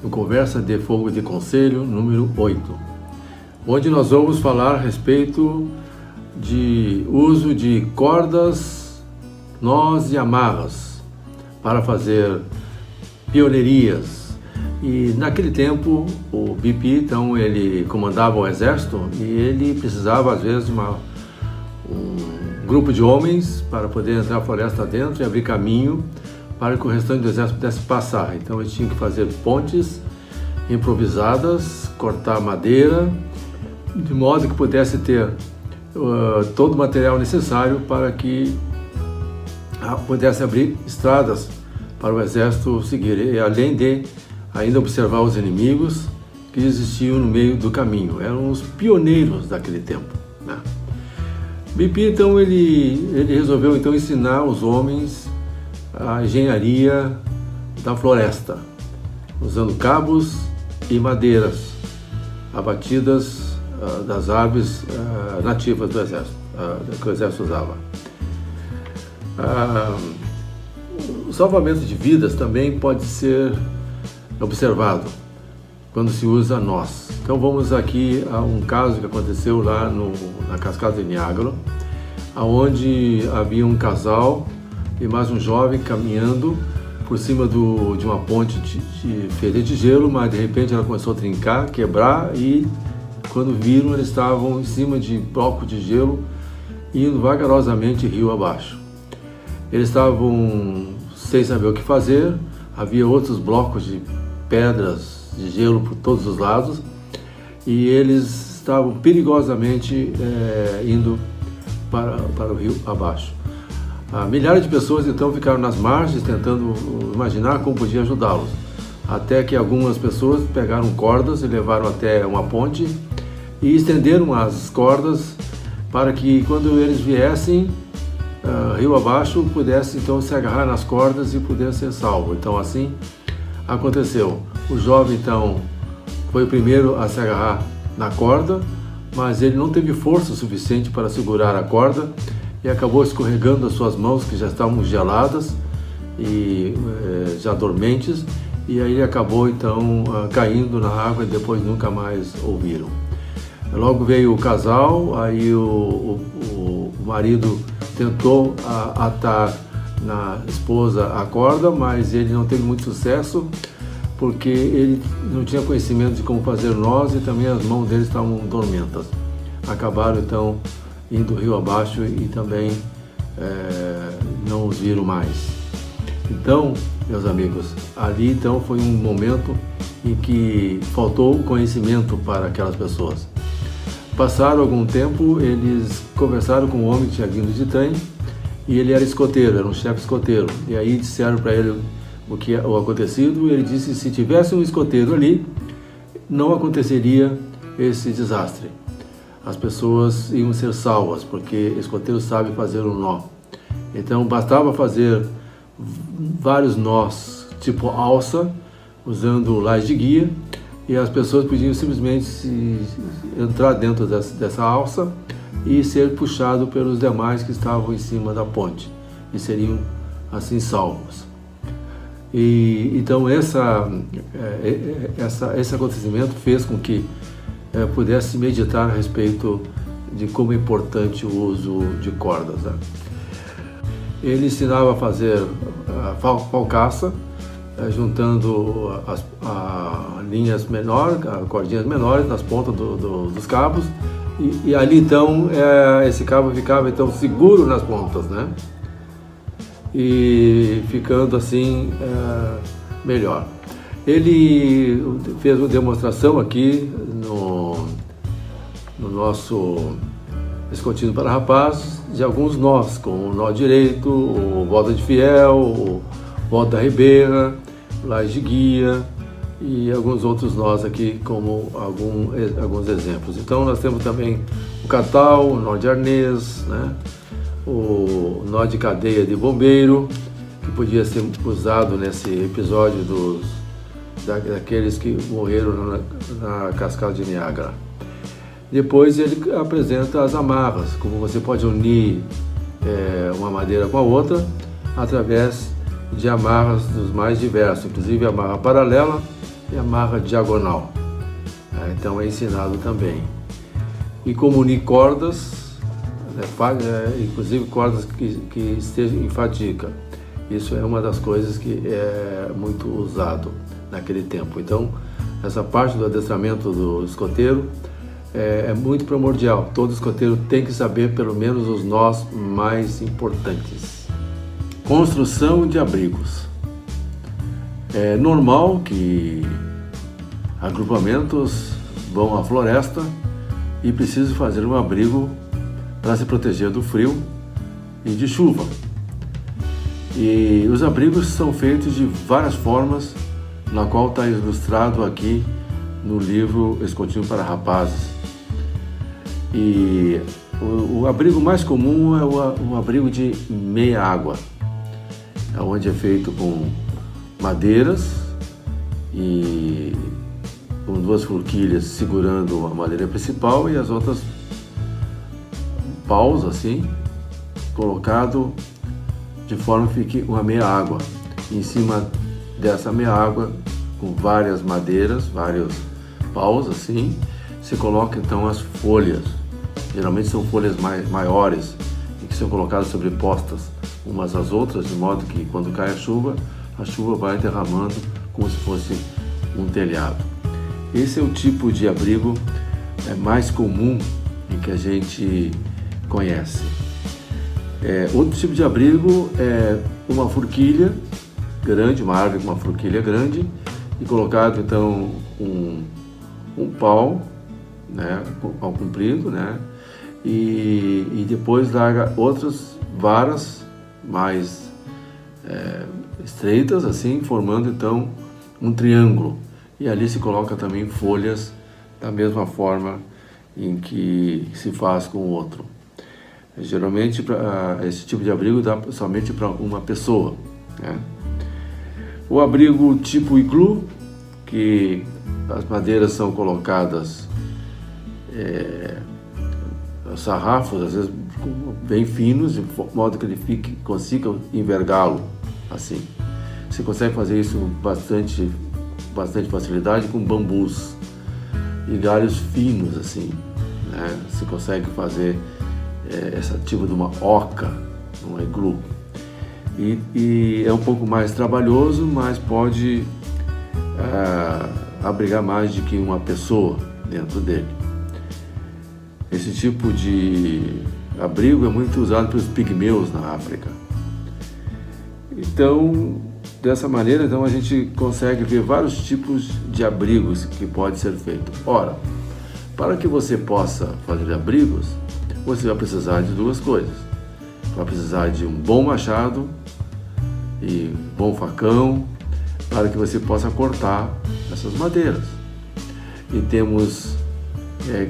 no Conversa de Fogo de Conselho número 8, onde nós vamos falar a respeito de uso de cordas, nós e amarras para fazer pioneirias. E naquele tempo o BP, então, ele comandava o exército e ele precisava às vezes de um grupo de homens para poder entrar na floresta dentro e abrir caminho para que o restante do exército pudesse passar. Então eles tinham que fazer pontes improvisadas, cortar madeira, de modo que pudesse ter todo o material necessário para que pudesse abrir estradas para o exército seguir, e além de ainda observar os inimigos que existiam no meio do caminho. Eram os pioneiros daquele tempo, né? BP, então, ele resolveu então ensinar os homens a engenharia da floresta, usando cabos e madeiras abatidas das árvores nativas do exército, que o exército usava. O salvamento de vidas também pode ser observado quando se usa nós. Então vamos aqui a um caso que aconteceu lá na Cascata de Niágara, onde havia um casal e mais um jovem caminhando por cima de uma ponte feita de gelo, mas de repente ela começou a trincar, quebrar, e quando viram eles estavam em cima de bloco de gelo indo vagarosamente rio abaixo. Eles estavam sem saber o que fazer, havia outros blocos de pedras de gelo por todos os lados e eles estavam perigosamente indo para o rio abaixo. Milhares de pessoas então ficaram nas margens tentando imaginar como podia ajudá-los, até que algumas pessoas pegaram cordas e levaram até uma ponte e estenderam as cordas para que quando eles viessem rio abaixo pudesse então se agarrar nas cordas e pudesse ser salvo. Então assim aconteceu. O jovem então foi o primeiro a se agarrar na corda, mas ele não teve força suficiente para segurar a corda e acabou escorregando as suas mãos, que já estavam geladas e já dormentes, e aí ele acabou então caindo na água e depois nunca mais ouviram. Logo veio o casal, aí o marido tentou atar na esposa a corda, mas ele não teve muito sucesso porque ele não tinha conhecimento de como fazer nós e também as mãos dele estavam dormentas. Acabaram então indo rio abaixo e também não os viram mais. Então, meus amigos, ali então foi um momento em que faltou conhecimento para aquelas pessoas. Passaram algum tempo, eles conversaram com um homem que tinha vindo de trem e ele era escoteiro, era um chefe escoteiro. E aí disseram para ele o acontecido e ele disse que se tivesse um escoteiro ali, não aconteceria esse desastre. As pessoas iam ser salvas, porque escoteiro sabe fazer um nó. Então bastava fazer vários nós, tipo alça, usando laje de guia, e as pessoas podiam simplesmente entrar dentro dessa alça e ser puxado pelos demais que estavam em cima da ponte, e seriam assim salvos. E então esse acontecimento fez com que pudesse meditar a respeito de como é importante o uso de cordas, né? Ele ensinava a fazer falcaça, juntando as linhas menores, cordinhas menores nas pontas dos cabos, e ali então esse cabo ficava então seguro nas pontas, né? E ficando assim melhor. Ele fez uma demonstração aqui no nosso escotilho para rapazes de alguns nós, como o nó direito, o volta de fiel, o volta da ribeira, laje de guia e alguns outros nós aqui como alguns exemplos. Então nós temos também o catal, o nó de arnês, né? O nó de cadeia de bombeiro, que podia ser usado nesse episódio daqueles que morreram na Cascata de Niágara. Depois ele apresenta as amarras, como você pode unir uma madeira com a outra através de amarras dos mais diversos, inclusive a amarra paralela e amarra diagonal. Então é ensinado também. E comunique cordas, inclusive cordas que estejam em fadiga. Isso é uma das coisas que é muito usado naquele tempo. Então, essa parte do adestramento do escoteiro é muito primordial. Todo escoteiro tem que saber pelo menos os nós mais importantes. Construção de abrigos. É normal que agrupamentos vão à floresta e precisam fazer um abrigo para se proteger do frio e de chuva. E os abrigos são feitos de várias formas, na qual está ilustrado aqui no livro Escotismo para Rapazes. E o abrigo mais comum é o abrigo de meia água, onde é feito com madeiras e com duas forquilhas segurando a madeira principal e as outras paus assim, colocado de forma que fique uma meia água. Em cima dessa meia água, com várias madeiras, vários paus assim, se coloca então as folhas. Geralmente são folhas maiores e que são colocadas sobrepostas umas às outras, de modo que quando cai a chuva vai derramando como se fosse um telhado. Esse é o tipo de abrigo mais comum e que a gente conhece. Outro tipo de abrigo é uma forquilha grande, uma árvore com uma forquilha grande, e colocado então um pau, né, pau comprido, né, e depois larga outras varas mais estreitas assim, formando então um triângulo, e ali se coloca também folhas da mesma forma em que se faz com o outro. Geralmente esse tipo de abrigo dá somente para uma pessoa, né? O abrigo tipo iglu, que as madeiras são colocadas sarrafos, às vezes bem finos, de modo que ele consiga envergá-lo assim. Você consegue fazer isso bastante facilidade com bambus e galhos finos assim, né? Você consegue fazer esse tipo de uma oca, um iglu. E é um pouco mais trabalhoso, mas pode abrigar mais de que uma pessoa dentro dele. Esse tipo de abrigo é muito usado pelos pigmeus na África. Então, dessa maneira, então, a gente consegue ver vários tipos de abrigos que pode ser feito. Ora, para que você possa fazer abrigos, você vai precisar de duas coisas. Vai precisar de um bom machado e bom facão para que você possa cortar essas madeiras. E temos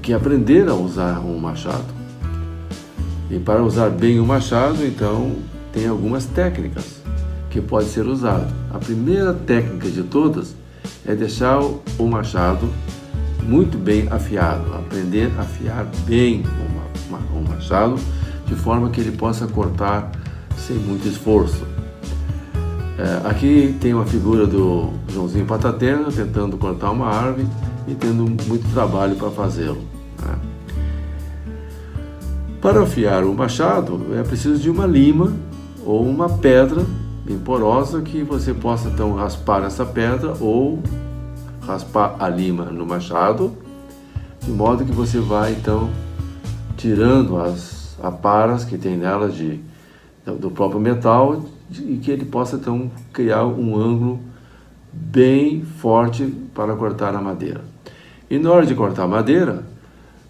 que aprender a usar um machado. E para usar bem o machado, então, tem algumas técnicas que pode ser usado. A primeira técnica de todas é deixar o machado muito bem afiado, aprender a afiar bem o machado, de forma que ele possa cortar sem muito esforço. Aqui tem uma figura do Joãozinho Pataterra tentando cortar uma árvore e tendo muito trabalho para fazê-lo, né? Para afiar o machado é preciso de uma lima ou uma pedra bem porosa que você possa então raspar essa pedra ou raspar a lima no machado, de modo que você vai então tirando as aparas que tem nela do próprio metal e que ele possa então criar um ângulo bem forte para cortar a madeira. E na hora de cortar a madeira,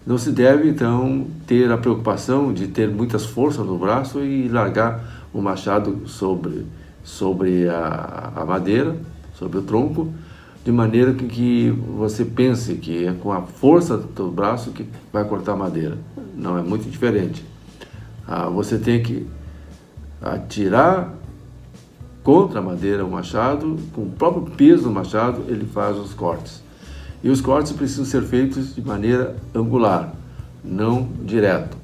não se deve então ter a preocupação de ter muitas forças no braço e largar o machado sobre a madeira, sobre o tronco, de maneira que você pense que é com a força do braço que vai cortar a madeira. Não, é muito diferente. Você tem que atirar contra a madeira o machado, com o próprio peso do machado ele faz os cortes. E os cortes precisam ser feitos de maneira angular, não direto.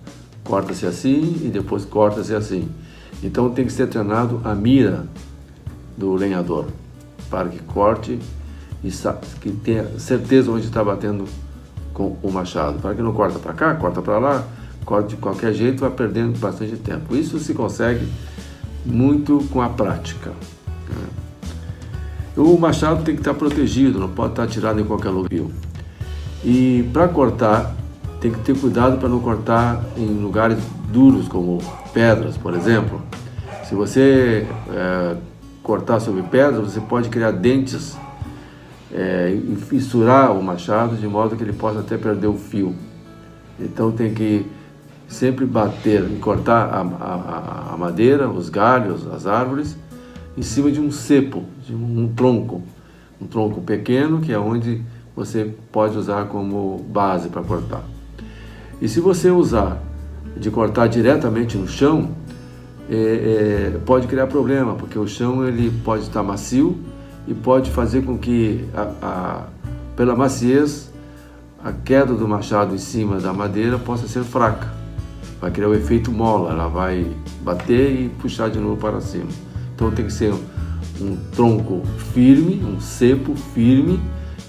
Corta-se assim e depois corta-se assim. Então tem que ser treinado a mira do lenhador, para que corte que tenha certeza onde está batendo com o machado, para que não corta para cá, corta para lá, corta de qualquer jeito, vai perdendo bastante tempo. Isso se consegue muito com a prática. O machado tem que estar protegido, não pode estar atirado em qualquer lugar. E para cortar, tem que ter cuidado para não cortar em lugares duros, como pedras, por exemplo. Se você cortar sobre pedras, você pode criar dentes e fissurar o machado de modo que ele possa até perder o fio. Então tem que sempre bater e cortar a madeira, os galhos, as árvores, em cima de um cepo, de um tronco pequeno, que é onde você pode usar como base para cortar. E se você usar de cortar diretamente no chão, pode criar problema, porque o chão ele pode estar macio e pode fazer com que, pela maciez, a queda do machado em cima da madeira possa ser fraca. Vai criar o efeito mola, ela vai bater e puxar de novo para cima. Então tem que ser um tronco firme, um cepo firme,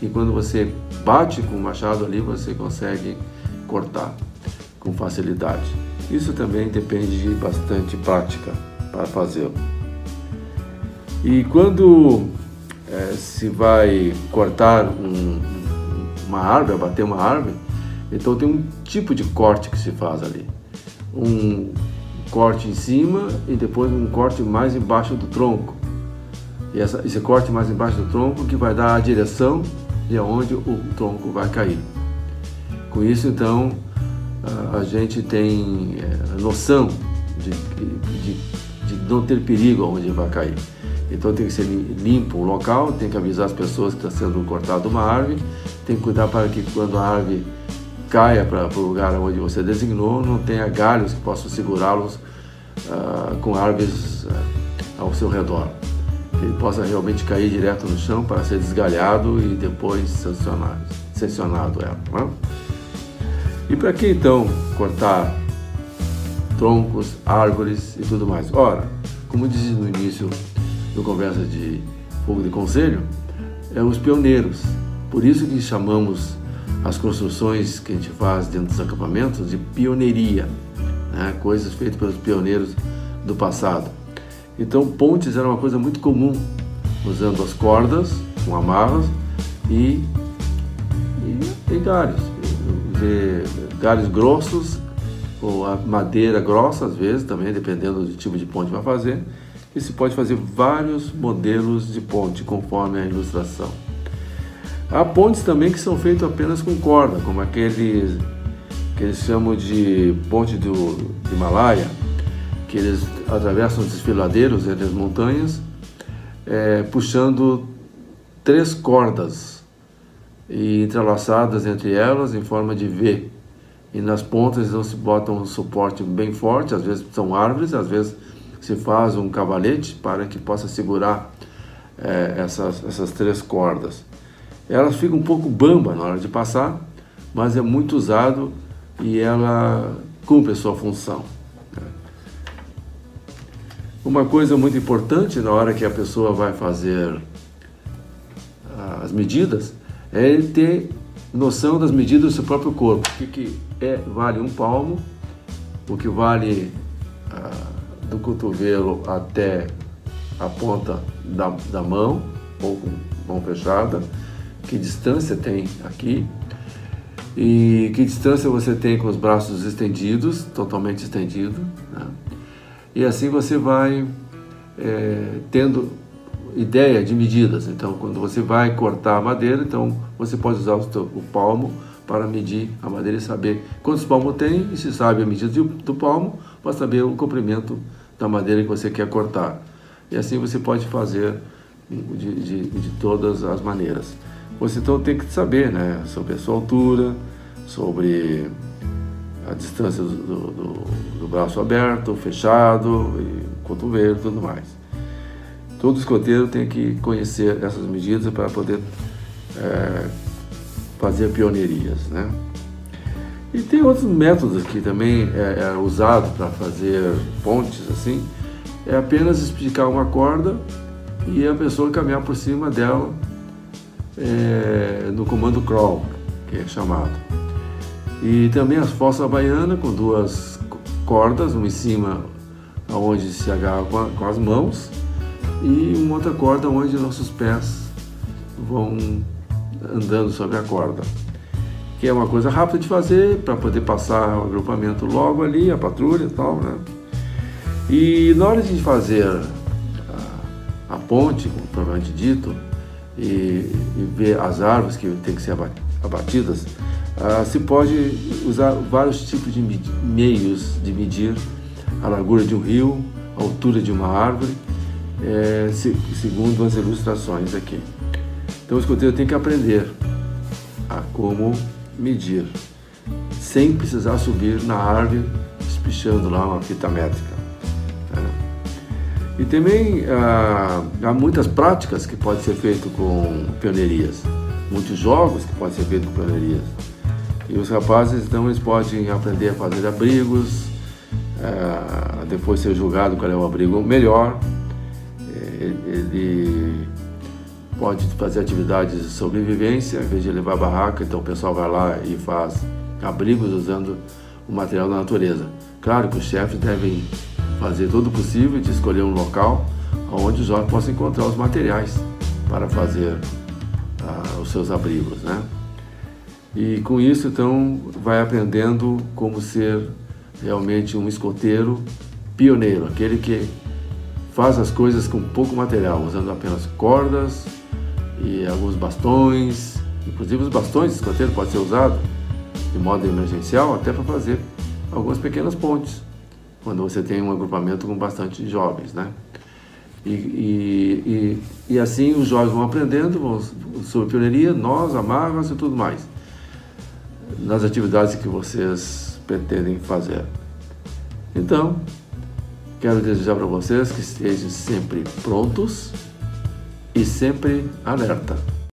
e quando você bate com o machado ali, você consegue cortar com facilidade. Isso também depende de bastante prática para fazê-lo. E quando se vai cortar uma árvore, bater uma árvore, então tem um tipo de corte que se faz ali. Um corte em cima e depois um corte mais embaixo do tronco. E esse corte mais embaixo do tronco que vai dar a direção de onde o tronco vai cair. Com isso, então, a gente tem noção de não ter perigo onde vai cair. Então tem que ser limpo o local, tem que avisar as pessoas que está sendo cortada uma árvore, tem que cuidar para que quando a árvore caia para o lugar onde você designou, não tenha galhos que possam segurá-los com árvores ao seu redor. Que ele possa realmente cair direto no chão para ser desgalhado e depois seccionado ela. Não é? E para que então cortar troncos, árvores e tudo mais? Ora, como disse no início da conversa de Fogo de Conselho, os pioneiros. Por isso que chamamos as construções que a gente faz dentro dos acampamentos de pioneiria, né? Coisas feitas pelos pioneiros do passado. Então pontes era uma coisa muito comum, usando as cordas com amarras e galhos. Galhos grossos ou a madeira grossa, às vezes, também, dependendo do tipo de ponte que vai fazer. E se pode fazer vários modelos de ponte, conforme a ilustração. Há pontes também que são feitos apenas com corda, como aqueles que eles chamam de ponte do Himalaia, que eles atravessam desfiladeiros entre as montanhas, puxando 3 cordas e entrelaçadas entre elas em forma de V. E nas pontas então se bota um suporte bem forte, às vezes são árvores, às vezes se faz um cavalete para que possa segurar essas 3 cordas. Elas ficam um pouco bamba na hora de passar, mas é muito usado e ela cumpre a sua função. Uma coisa muito importante na hora que a pessoa vai fazer as medidas é ele ter noção das medidas do seu próprio corpo. O que vale um palmo, o que vale do cotovelo até a ponta da mão, ou com mão fechada, que distância tem aqui, e que distância você tem com os braços estendidos, totalmente estendido, né? E assim você vai tendo ideia de medidas. Então, quando você vai cortar a madeira, então você pode usar o palmo para medir a madeira e saber quantos palmos tem, e se sabe a medida do palmo, para saber o comprimento da madeira que você quer cortar. E assim você pode fazer de todas as maneiras. Você então tem que saber, né, sobre a sua altura, sobre a distância do braço aberto, fechado, e cotovelo e tudo mais. Todo escoteiro tem que conhecer essas medidas para poder fazer pioneirias, né? E tem outros métodos que também é usado para fazer pontes, assim, é apenas esticar uma corda e a pessoa caminhar por cima dela no comando crawl, que é chamado. E também as fossa baiana com 2 cordas, uma em cima onde se agarra com as mãos e uma outra corda onde nossos pés vão andando sobre a corda, que é uma coisa rápida de fazer para poder passar o agrupamento logo ali, a patrulha e tal, né? E na hora de fazer a ponte, como provavelmente dito, e ver as árvores que têm que ser abatidas, se pode usar vários tipos de meios de medir a largura de um rio, a altura de uma árvore, segundo as ilustrações aqui. Então o escoteiro tem que aprender a como medir, sem precisar subir na árvore, espichando lá uma fita métrica. E também há muitas práticas que podem ser feitas com pioneirias, muitos jogos que podem ser feitos com pioneirias. E os rapazes, então, eles podem aprender a fazer abrigos, depois ser julgado qual é o abrigo melhor. Ele pode fazer atividades de sobrevivência, em vez de levar barraca, então o pessoal vai lá e faz abrigos usando o material da natureza. Claro que os chefes devem fazer todo o possível de escolher um local onde os jovens possam encontrar os materiais para fazer os seus abrigos, né? E com isso, então, vai aprendendo como ser realmente um escoteiro pioneiro, aquele que faz as coisas com pouco material, usando apenas cordas e alguns bastões. Inclusive os bastões de escoteiro podem ser usados de modo emergencial até para fazer algumas pequenas pontes, quando você tem um agrupamento com bastante jovens, né? E assim os jovens vão aprendendo sobre pioneiria, nós, amarras e tudo mais, nas atividades que vocês pretendem fazer. Então, quero desejar para vocês que estejam sempre prontos e sempre alerta.